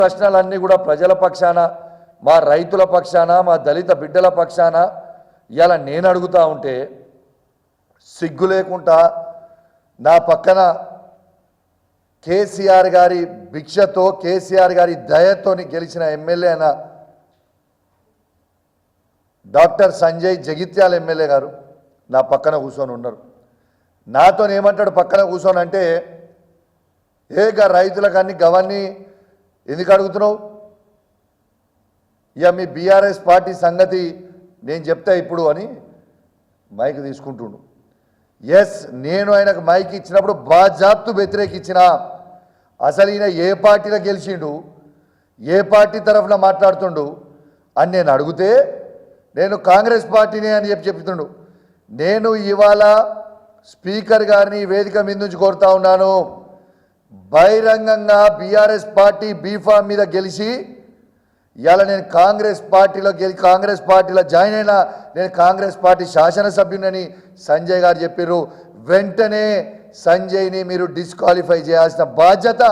ప్రశ్నలన్నీ కూడా ప్రజల పక్షాన, మా రైతుల పక్షాన, మా దళిత బిడ్డల పక్షాన ఇలా నేను అడుగుతా ఉంటే సిగ్గు లేకుండా నా పక్కన కేసీఆర్ గారి భిక్షతో, కేసీఆర్ గారి దయతోని గెలిచిన ఎమ్మెల్యే అయిన డాక్టర్ సంజయ్ జగిత్యాల ఎమ్మెల్యే గారు నా పక్కన కూర్చొని ఉన్నారు. నాతో ఏమంటాడు పక్కన కూర్చొని అంటే, ఏగా రైతులకు అన్ని గవన్నీ ఎందుకు అడుగుతున్నావు, ఇక మీ బీఆర్ఎస్ పార్టీ సంగతి నేను చెప్తా ఇప్పుడు అని మైక్ తీసుకుంటుండు. ఎస్, నేను ఆయనకు మైక్ ఇచ్చినప్పుడు బాజాబ్తు వ్యతిరేకించిన. అసలు ఈయన ఏ పార్టీలో గెలిచిండు, ఏ పార్టీ తరఫున మాట్లాడుతుండు అని నేను అడిగితే నేను కాంగ్రెస్ పార్టీనే అని చెప్తుండు. నేను ఇవాళ స్పీకర్ గారిని వేదిక మీద నుంచి కోరుతా ఉన్నాను, బహిరంగంగా బీఆర్ఎస్ పార్టీ బీఫామ్ మీద గెలిచి ఇవాళ నేను కాంగ్రెస్ పార్టీలో జాయిన్ అయినా, నేను కాంగ్రెస్ పార్టీ శాసనసభ్యునని సంజయ్ గారు చెప్పారు. వెంటనే సంజయ్ని మీరు డిస్క్వాలిఫై చేయాల్సిన బాధ్యత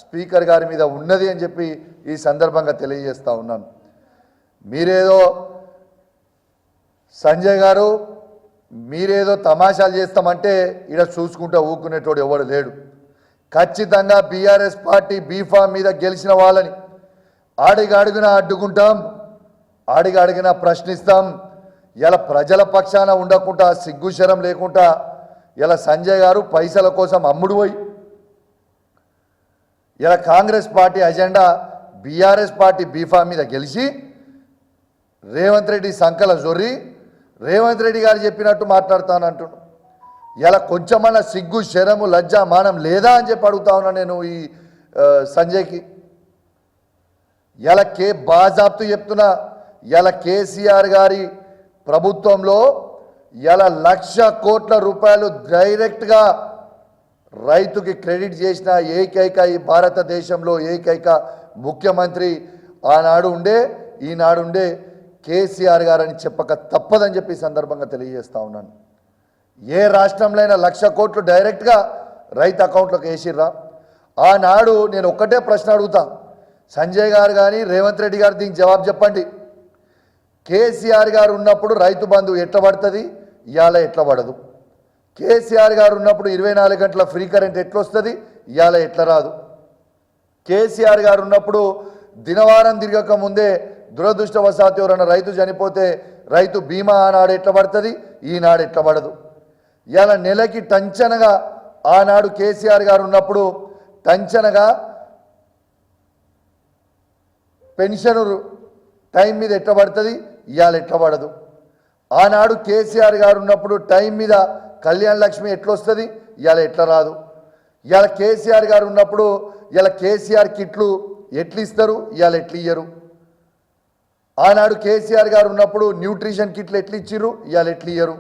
స్పీకర్ గారి మీద ఉన్నది అని చెప్పి ఈ సందర్భంగా తెలియజేస్తూ ఉన్నాను. మీరేదో సంజయ్ గారు మీరేదో తమాషాలు చేస్తామంటే ఇక్కడ చూసుకుంటూ ఊరుకునేటోడు ఎవడు లేడు. ఖచ్చితంగా బీఆర్ఎస్ పార్టీ బీఫామ్ మీద గెలిచిన వాళ్ళని అడుగున అడ్డుకుంటాం, అడుగున ప్రశ్నిస్తాం. ఇలా ప్రజల పక్షాన ఉండకుండా, సిగ్గుశరం లేకుండా ఇలా సంజయ్ గారు పైసల కోసం అమ్ముడు పోయి ఇలా Congress party agenda BRS party B form మీద గెలిచి రేవంత్ రెడ్డి సంకల జొర్రి రేవంత్ రెడ్డి గారు చెప్పినట్టు మాట్లాడతానంటున్నాను. ఇలా కొంచెమన్నా సిగ్గు శరము లజ్జ మానం లేదా అని చెప్పి అడుగుతా ఉన్నా నేను ఈ సంజయ్కి. ఇలా బాజాబ్తు చెప్తున్నా, ఇలా కేసీఆర్ గారి ప్రభుత్వంలో ఇలా 1,00,000 కోట్ల రూపాయలు డైరెక్ట్గా రైతుకి క్రెడిట్ చేసిన ఏకైక ఈ భారతదేశంలో ఏకైక ముఖ్యమంత్రి ఆనాడు ఉండే ఈనాడు ఉండే కేసీఆర్ గారని చెప్పక తప్పదని చెప్పి సందర్భంగా తెలియజేస్తా ఉన్నాను. ఏ రాష్ట్రంలో అయినా 1,00,000 కోట్లు డైరెక్ట్గా రైతు అకౌంట్లోకి వేసిర్రా? ఆనాడు నేను ఒక్కటే ప్రశ్న అడుగుతా, సంజయ్ గారు కానీ రేవంత్ రెడ్డి గారు దీనికి జవాబు చెప్పండి. కేసీఆర్ గారు ఉన్నప్పుడు రైతు బంధు ఎట్లా పడుతుంది, ఇవాళ ఎట్లా పడదు? కేసీఆర్ గారు ఉన్నప్పుడు 24 గంటల ఫ్రీ కరెంట్ ఎట్లా వస్తుంది, ఇవాళ ఎట్లా రాదు? కేసీఆర్ గారు ఉన్నప్పుడు దినవారం తిరగక ముందే దురదృష్టవశాత్తు ఎవరైనా రైతు చనిపోతే రైతు బీమా ఆనాడు ఎట్లా పడుతుంది, ఈనాడు ఎట్లా పడదు? ఇవాళ నెలకి టంచనగా ఆనాడు కేసీఆర్ గారు ఉన్నప్పుడు టంచనగా పెన్షన్ టైం మీద ఎట్లా పడుతుంది, ఇవాళ ఎట్లా పడదు? ఆనాడు కేసీఆర్ గారు ఉన్నప్పుడు టైం మీద కళ్యాణ లక్ష్మి ఎట్లా వస్తుంది, ఇవాళ ఎట్లా రాదు? ఇవాళ కేసీఆర్ గారు ఉన్నప్పుడు ఇలా కేసీఆర్ కిట్లు ఎట్లు ఇస్తారు, ఇవాళ ఎట్లు ఇయ్యరు? ఆనాడు కేసీఆర్ గారు ఉన్నప్పుడు న్యూట్రిషన్ కిట్లు ఎట్లు ఇచ్చిర్రు, ఇవాళ ఎట్లు ఇయ్యరు?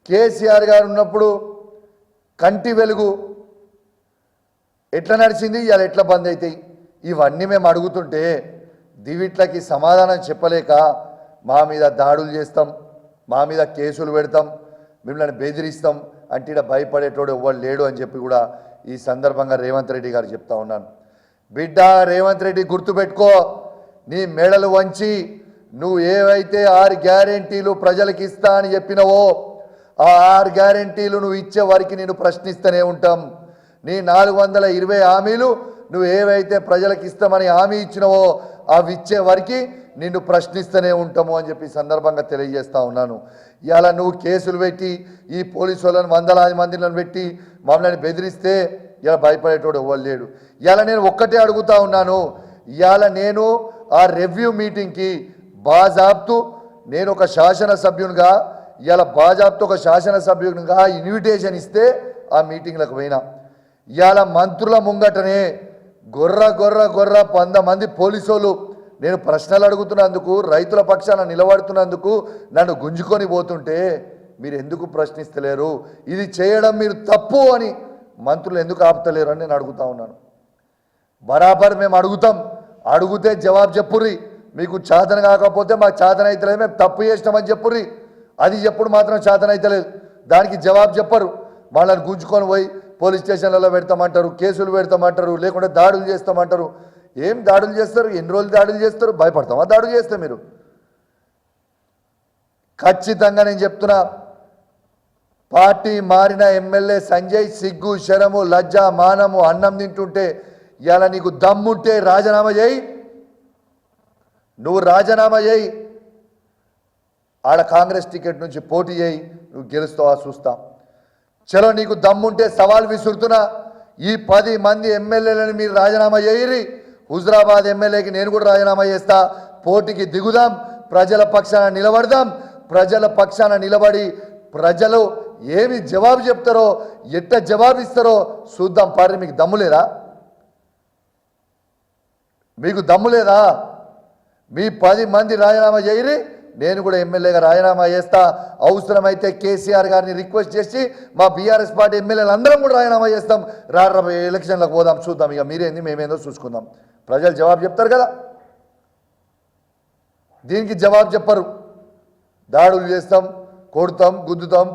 కేసీఆర్ గారు ఉన్నప్పుడు కంటి వెలుగు ఎట్లా నడిచింది, ఇవాళ ఎట్లా బంద్ అవుతాయి? ఇవన్నీ మేము అడుగుతుంటే దివిట్లకి సమాధానం చెప్పలేక మా మీద దాడులు చేస్తాం, మా మీద కేసులు పెడతాం, మిమ్మల్ని బెదిరిస్తాం అంటే ఇక్కడ భయపడేటోడు ఎవ్వరు లేడు అని చెప్పి కూడా ఈ సందర్భంగా రేవంత్ రెడ్డి గారు చెప్తా ఉన్నాను. బిడ్డ రేవంత్ రెడ్డి గుర్తుపెట్టుకో, నీ మెడలు వంచి నువ్వు ఏవైతే 6 గ్యారెంటీలు ప్రజలకు ఇస్తా అని చెప్పినవో ఆ 6 గ్యారెంటీలు నువ్వు ఇచ్చే వరకు నేను ప్రశ్నిస్తూనే ఉంటాం. నీ 420 హామీలు నువ్వు ఏవైతే ప్రజలకు ఇస్తామని హామీ ఇచ్చినవో అవి ఇచ్చే వరకు నిన్ను ప్రశ్నిస్తూనే ఉంటాము అని చెప్పి సందర్భంగా తెలియజేస్తా ఉన్నాను. ఇవాళ నువ్వు కేసులు పెట్టి ఈ పోలీసు వాళ్ళని వందలాది మందిని పెట్టి మమ్మల్ని బెదిరిస్తే ఇలా భయపడేటోడు ఎవ్వరు లేడు. ఇవాళ నేను ఒక్కటే అడుగుతా ఉన్నాను, ఇవాళ నేను ఆ రివ్యూ మీటింగ్కి బాజాబ్తు నేను ఒక శాసనసభ్యునిగా ఇవాళ బాజాబ్తు ఒక శాసనసభ్యునిగా ఇన్విటేషన్ ఇస్తే ఆ మీటింగ్లకు పోయినా. ఇవాళ మంత్రుల ముంగటనే గొర్ర 100 మంది పోలీసులు నేను ప్రశ్నలు అడుగుతున్నందుకు, రైతుల పక్షాన నిలబడుతున్నందుకు నన్ను గుంజుకొని పోతుంటే మీరు ఎందుకు ప్రశ్నిస్తలేరు? ఇది చేయడం మీరు తప్పు అని మంత్రులు ఎందుకు ఆపుతలేరు అని నేను అడుగుతా ఉన్నాను. బరాబర్ మేము అడుగుతాం, అడిగితే జవాబు చెప్పుర్రి. మీకు చేతన కాకపోతే మాకు చేతన అవుతలేదు, మేము తప్పు చేసినామని చెప్పుర్రి. అది చెప్పుడు మాత్రం చేతన అవుతలేదు, దానికి జవాబు చెప్పరు. వాళ్ళని గుంజుకొని పోయి పోలీస్ స్టేషన్లలో పెడతామంటారు, కేసులు పెడతామంటారు, లేకుంటే దాడులు చేస్తామంటారు. ఏం దాడులు చేస్తారు? ఎన్ని రోజులు దాడులు చేస్తారు? భయపడతామా దాడులు చేస్తే? మీరు ఖచ్చితంగా నేను చెప్తున్నా, పార్టీ మారిన ఎమ్మెల్యే సంజయ్ సిగ్గు శరము లజ్జ మానము అన్నం తింటుంటే ఇలా నీకు దమ్ముంటే రాజీనామా చేయి. నువ్వు రాజీనామా చేయి, ఆడ కాంగ్రెస్ టికెట్ నుంచి పోటీ చేయి, నువ్వు గెలుస్తావా చూస్తా. చలో నీకు దమ్ముంటే సవాల్ విసురుతున్నా, ఈ 10 మంది ఎమ్మెల్యేలను మీరు రాజీనామా చేయరి. హుజరాబాద్ ఎమ్మెల్యేకి నేను కూడా రాజీనామా చేస్తా. పోటీకి దిగుదాం, ప్రజల పక్షాన నిలబడదాం. ప్రజల పక్షాన నిలబడి ప్రజలు ఏమి జవాబు చెప్తారో, ఎట్ట జవాబిస్తారో చూద్దాం. పార్టీ మీకు దమ్ము లేదా? మీకు దమ్ము లేదా? మీ 10 మంది రాజీనామా చేయరి, నేను కూడా ఎమ్మెల్యేగా రాజీనామా చేస్తా. అవసరమైతే కేసీఆర్ గారిని రిక్వెస్ట్ చేసి మా బీఆర్ఎస్ పార్టీ ఎమ్మెల్యేలు అందరం కూడా రాజీనామా చేస్తాం. రాబోయే ఎలక్షన్లకు పోదాం, చూద్దాం. ఇక మీరేంది మేమేందో చూసుకుందాం. ప్రజలు జవాబు చెప్తారు కదా. దీనికి జవాబు చెప్పరు. దాడులు చేస్తాం, కొడతాం, గుద్దుతాం,